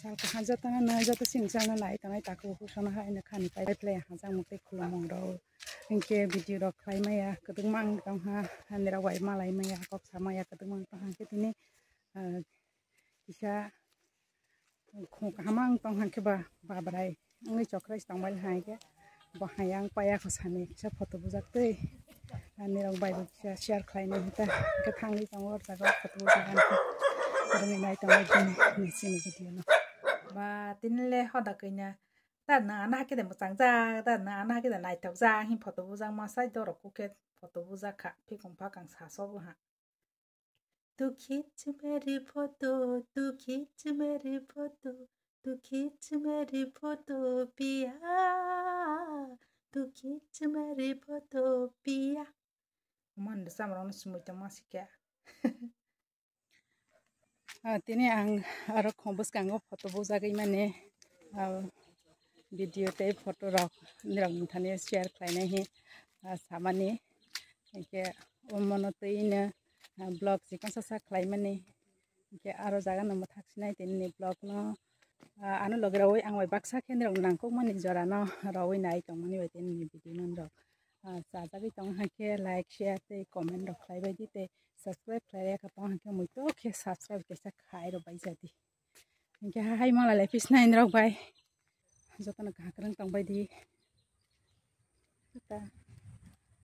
साल को हाजाता ना जाता सिंग जाना लाई तंगाई ताको हुसना हाय ना खानी पाइ प्ले हाजा मुते खुलमंग रो इनके वीडियो रख खाइ मया कदुं mang tang ha hanira wai malai maya kok sama ya kदुं mang tang ke tini kisah khong kamang tang han ke ba babrai ngi chokrai tangmal hai ke bahayang paya khosani kisah foto bujak tei hanira bai kisah share khai na hita ke thangi tangor jaga foto bujakan Karena naik tanggal ini sini video no. Và tin lệ họ đã kêu nha, ta na cái đệm sáng ra, ta na cái đệm này thấu ra, hình photo bu giang mà sai đó rồi cũng cái photo bu giang khác, phi công phá càng xa xôi ha. Tu khích मेरी photo, tu khích मेरी photo, tu khích मेरी photo पिया, tu khích मेरी photo पिया. Mana dah sama orang semua itu masih kaya. Tini ang arok khombus kanggo foto bujagai mane video te foto rok nirang thane share khlaina hi samani ke omono teina blog sikon sa khlai mane ke aro jaga no thaksnai tini blog no anu lograwoi ang wai baksa khen rong nangko mani jora no rawoi nai tongmani wai tini video non rok sajagi tong hake like share te comment rok khlai bai di te subscribe khlai ka tong hake moi to ke subscribe ke sa khai ro bai jadi ke hai mala le pisna in rok bai jotana ka krang tong bai di ta